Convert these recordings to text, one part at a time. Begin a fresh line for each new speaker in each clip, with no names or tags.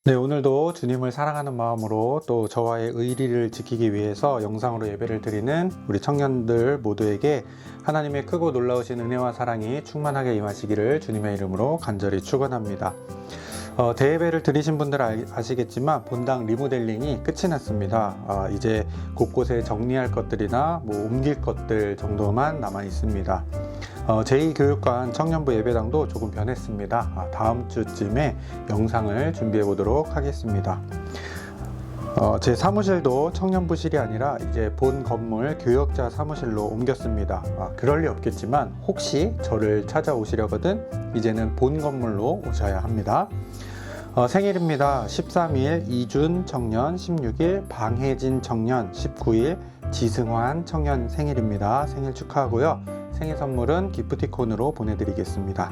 네, 오늘도 주님을 사랑하는 마음으로 또 저와의 의리를 지키기 위해서 영상으로 예배를 드리는 우리 청년들 모두에게 하나님의 크고 놀라우신 은혜와 사랑이 충만하게 임하시기를 주님의 이름으로 간절히 축원합니다. 대예배를 드리신 분들 아시겠지만 본당 리모델링이 끝이 났습니다. 이제 곳곳에 정리할 것들이나 옮길 것들 정도만 남아 있습니다. 제2교육관 청년부 예배당도 조금 변했습니다. 다음 주쯤에 영상을 준비해 보도록 하겠습니다. 제 사무실도 청년부실이 아니라 이제 본 건물 교역자 사무실로 옮겼습니다. 그럴 리 없겠지만 혹시 저를 찾아오시려거든 이제는 본 건물로 오셔야 합니다. 생일입니다. 13일 이준 청년, 16일 방혜진 청년, 19일 지승환 청년 생일입니다. 생일 축하하고요. 생일 선물은 기프티콘으로 보내드리겠습니다.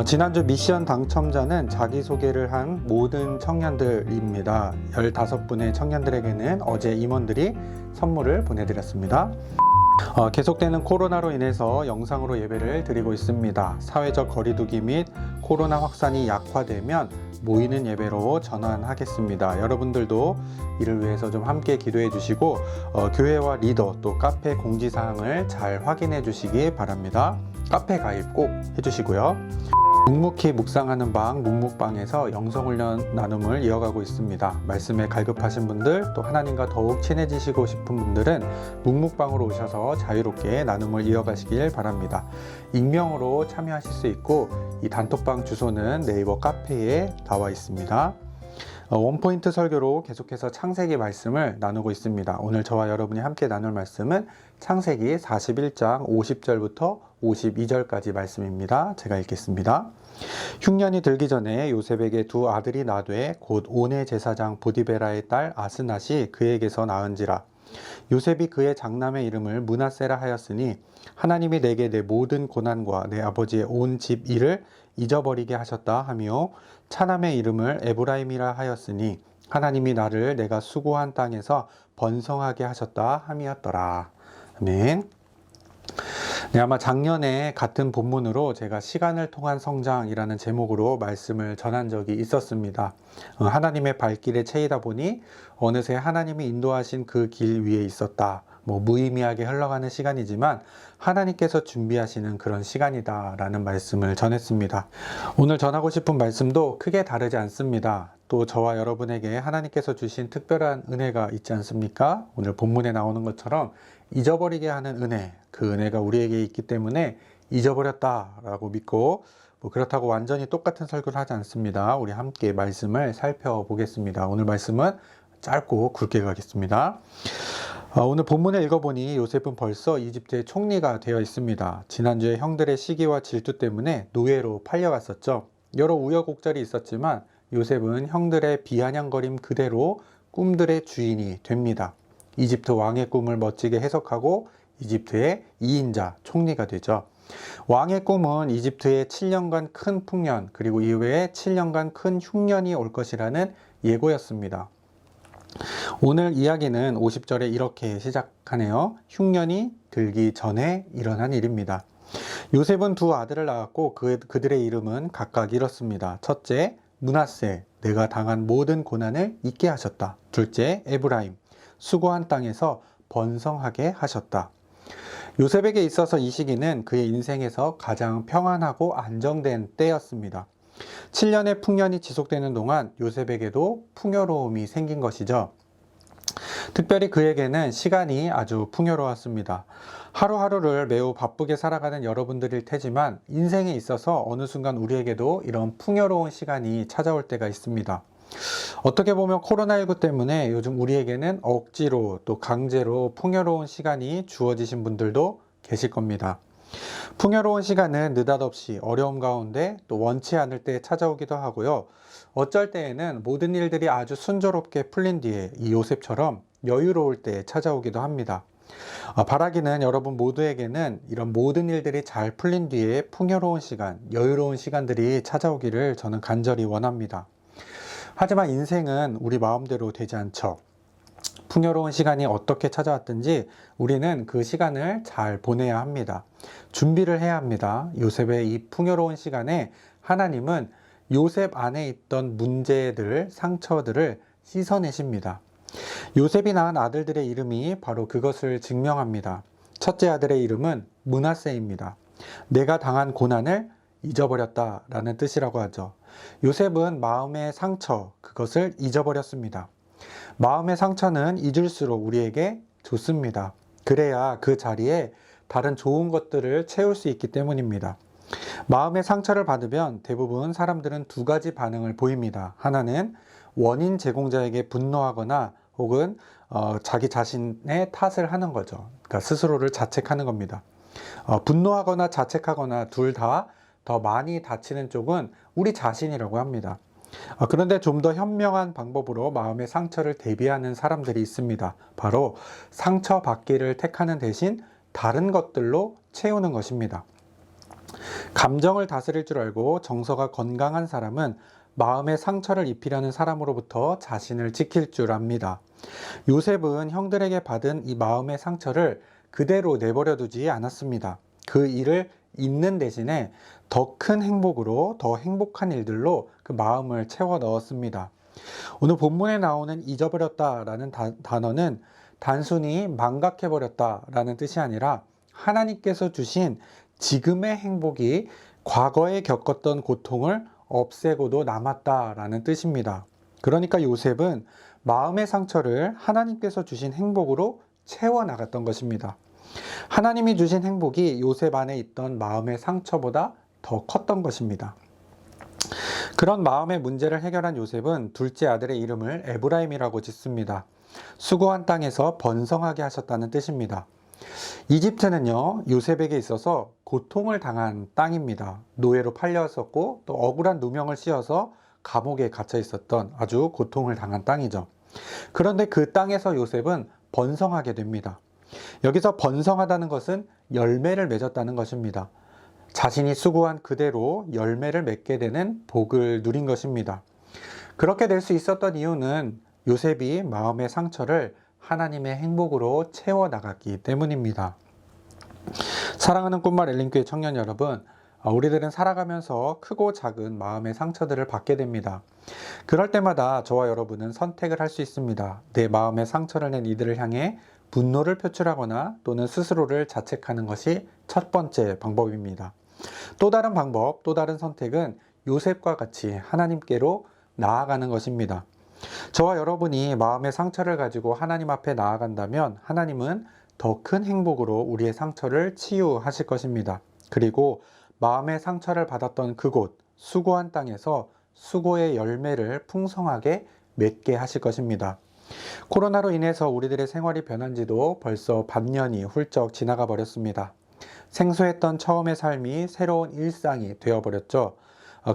지난주 미션 당첨자는 자기소개를 한 모든 청년들입니다. 15분의 청년들에게는 어제 임원들이 선물을 보내드렸습니다. 계속되는 코로나로 인해서 영상으로 예배를 드리고 있습니다. 사회적 거리두기 및 코로나 확산이 약화되면 모이는 예배로 전환하겠습니다. 여러분들도 이를 위해서 좀 함께 기도해 주시고 교회와 리더 또 카페 공지사항을 잘 확인해 주시기 바랍니다. 카페 가입 꼭 해주시고요. 묵묵히 묵상하는 방 묵묵방에서 영성훈련 나눔을 이어가고 있습니다. 말씀에 갈급하신 분들 또 하나님과 더욱 친해지시고 싶은 분들은 묵묵방으로 오셔서 자유롭게 나눔을 이어가시길 바랍니다. 익명으로 참여하실 수 있고 이 단톡방 주소는 네이버 카페에 나와 있습니다. 원포인트 설교로 계속해서 창세기 말씀을 나누고 있습니다. 오늘 저와 여러분이 함께 나눌 말씀은 창세기 41장 50절부터 52절까지 말씀입니다. 제가 읽겠습니다. 흉년이 들기 전에 요셉에게 두 아들이 나되 곧 온의 제사장 보디베라의 딸 아스낫이 그에게서 낳은지라. 요셉이 그의 장남의 이름을 므낫세라 하였으니 하나님이 내게 내 모든 고난과 내 아버지의 온 집 일을 잊어버리게 하셨다 하며 차남의 이름을 에브라임이라 하였으니 하나님이 나를 내가 수고한 땅에서 번성하게 하셨다 함이었더라. 아멘. 네, 아마 작년에 같은 본문으로 제가 시간을 통한 성장이라는 제목으로 말씀을 전한 적이 있었습니다. 하나님의 발길에 채이다 보니 어느새 하나님이 인도하신 그 길 위에 있었다. 무의미하게 흘러가는 시간이지만 하나님께서 준비하시는 그런 시간이다라는 말씀을 전했습니다. 오늘 전하고 싶은 말씀도 크게 다르지 않습니다. 또 저와 여러분에게 하나님께서 주신 특별한 은혜가 있지 않습니까? 오늘 본문에 나오는 것처럼 잊어버리게 하는 은혜, 그 은혜가 우리에게 있기 때문에 잊어버렸다라고 믿고 그렇다고 완전히 똑같은 설교를 하지 않습니다. 우리 함께 말씀을 살펴보겠습니다. 오늘 말씀은 짧고 굵게 가겠습니다. 오늘 본문을 읽어보니 요셉은 벌써 이집트의 총리가 되어 있습니다. 지난주에 형들의 시기와 질투 때문에 노예로 팔려갔었죠. 여러 우여곡절이 있었지만 요셉은 형들의 비아냥거림 그대로 꿈들의 주인이 됩니다. 이집트 왕의 꿈을 멋지게 해석하고 이집트의 2인자 총리가 되죠. 왕의 꿈은 이집트에 7년간 큰 풍년 그리고 이후에 7년간 큰 흉년이 올 것이라는 예고였습니다. 오늘 이야기는 50절에 이렇게 시작하네요. 흉년이 들기 전에 일어난 일입니다. 요셉은 두 아들을 낳았고 그들의 이름은 각각 이렇습니다. 첫째, 므낫세, 내가 당한 모든 고난을 잊게 하셨다. 둘째, 에브라임, 수고한 땅에서 번성하게 하셨다. 요셉에게 있어서 이 시기는 그의 인생에서 가장 평안하고 안정된 때였습니다. 7년의 풍년이 지속되는 동안 요셉에게도 풍요로움이 생긴 것이죠. 특별히 그에게는 시간이 아주 풍요로웠습니다. 하루하루를 매우 바쁘게 살아가는 여러분들일 테지만 인생에 있어서 어느 순간 우리에게도 이런 풍요로운 시간이 찾아올 때가 있습니다. 어떻게 보면 코로나19 때문에 요즘 우리에게는 억지로 또 강제로 풍요로운 시간이 주어지신 분들도 계실 겁니다. 풍요로운 시간은 느닷없이 어려움 가운데 또 원치 않을 때 찾아오기도 하고요. 어쩔 때에는 모든 일들이 아주 순조롭게 풀린 뒤에 이 요셉처럼 여유로울 때 찾아오기도 합니다. 바라기는 여러분 모두에게는 이런 모든 일들이 잘 풀린 뒤에 풍요로운 시간, 여유로운 시간들이 찾아오기를 저는 간절히 원합니다. 하지만 인생은 우리 마음대로 되지 않죠. 풍요로운 시간이 어떻게 찾아왔든지 우리는 그 시간을 잘 보내야 합니다. 준비를 해야 합니다. 요셉의 이 풍요로운 시간에 하나님은 요셉 안에 있던 문제들, 상처들을 씻어내십니다. 요셉이 낳은 아들들의 이름이 바로 그것을 증명합니다. 첫째 아들의 이름은 므낫세입니다. 내가 당한 고난을 잊어버렸다라는 뜻이라고 하죠. 요셉은 마음의 상처, 그것을 잊어버렸습니다. 마음의 상처는 잊을수록 우리에게 좋습니다. 그래야 그 자리에 다른 좋은 것들을 채울 수 있기 때문입니다. 마음의 상처를 받으면 대부분 사람들은 두 가지 반응을 보입니다. 하나는 원인 제공자에게 분노하거나 혹은 자기 자신의 탓을 하는 거죠. 그러니까 스스로를 자책하는 겁니다. 분노하거나 자책하거나 둘 다 더 많이 다치는 쪽은 우리 자신이라고 합니다. 그런데 좀 더 현명한 방법으로 마음의 상처를 대비하는 사람들이 있습니다. 바로 상처받기를 택하는 대신 다른 것들로 채우는 것입니다. 감정을 다스릴 줄 알고 정서가 건강한 사람은 마음의 상처를 입히려는 사람으로부터 자신을 지킬 줄 압니다. 요셉은 형들에게 받은 이 마음의 상처를 그대로 내버려 두지 않았습니다. 그 일을 잊는 대신에 더 큰 행복으로, 더 행복한 일들로 그 마음을 채워 넣었습니다. 오늘 본문에 나오는 잊어버렸다라는 단어는 단순히 망각해버렸다라는 뜻이 아니라 하나님께서 주신 지금의 행복이 과거에 겪었던 고통을 없애고도 남았다라는 뜻입니다. 그러니까 요셉은 마음의 상처를 하나님께서 주신 행복으로 채워나갔던 것입니다. 하나님이 주신 행복이 요셉 안에 있던 마음의 상처보다 더 컸던 것입니다. 그런 마음의 문제를 해결한 요셉은 둘째 아들의 이름을 에브라임이라고 짓습니다. 수고한 땅에서 번성하게 하셨다는 뜻입니다. 이집트는요, 요셉에게 있어서 고통을 당한 땅입니다. 노예로 팔렸었고 또 억울한 누명을 씌워서 감옥에 갇혀 있었던 아주 고통을 당한 땅이죠. 그런데 그 땅에서 요셉은 번성하게 됩니다. 여기서 번성하다는 것은 열매를 맺었다는 것입니다. 자신이 수고한 그대로 열매를 맺게 되는 복을 누린 것입니다. 그렇게 될 수 있었던 이유는 요셉이 마음의 상처를 하나님의 행복으로 채워나갔기 때문입니다. 사랑하는 꿈말 엘린교회 청년 여러분, 우리들은 살아가면서 크고 작은 마음의 상처들을 받게 됩니다. 그럴 때마다 저와 여러분은 선택을 할 수 있습니다. 내 마음의 상처를 낸 이들을 향해 분노를 표출하거나 또는 스스로를 자책하는 것이 첫 번째 방법입니다. 또 다른 방법, 또 다른 선택은 요셉과 같이 하나님께로 나아가는 것입니다. 저와 여러분이 마음의 상처를 가지고 하나님 앞에 나아간다면 하나님은 더 큰 행복으로 우리의 상처를 치유하실 것입니다. 그리고 마음의 상처를 받았던 그곳, 수고한 땅에서 수고의 열매를 풍성하게 맺게 하실 것입니다. 코로나로 인해서 우리들의 생활이 변한 지도 벌써 반년이 훌쩍 지나가 버렸습니다. 생소했던 처음의 삶이 새로운 일상이 되어버렸죠.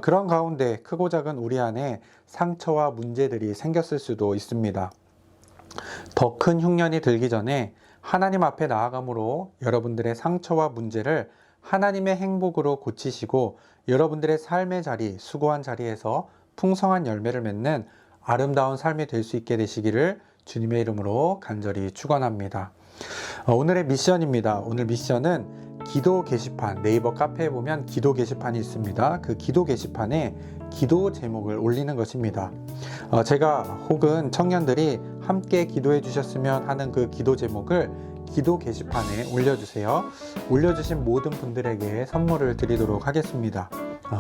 그런 가운데 크고 작은 우리 안에 상처와 문제들이 생겼을 수도 있습니다. 더 큰 흉년이 들기 전에 하나님 앞에 나아감으로 여러분들의 상처와 문제를 하나님의 행복으로 고치시고 여러분들의 삶의 자리, 수고한 자리에서 풍성한 열매를 맺는 아름다운 삶이 될 수 있게 되시기를 주님의 이름으로 간절히 축원합니다. 오늘의 미션입니다. 오늘 미션은 기도 게시판, 네이버 카페에 보면 기도 게시판이 있습니다. 그 기도 게시판에 기도 제목을 올리는 것입니다. 제가 혹은 청년들이 함께 기도해 주셨으면 하는 그 기도 제목을 기도 게시판에 올려주세요. 올려주신 모든 분들에게 선물을 드리도록 하겠습니다.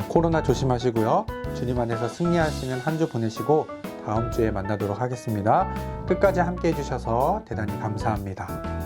코로나 조심하시고요. 주님 안에서 승리하시는 한 주 보내시고 다음 주에 만나도록 하겠습니다. 끝까지 함께 해주셔서 대단히 감사합니다.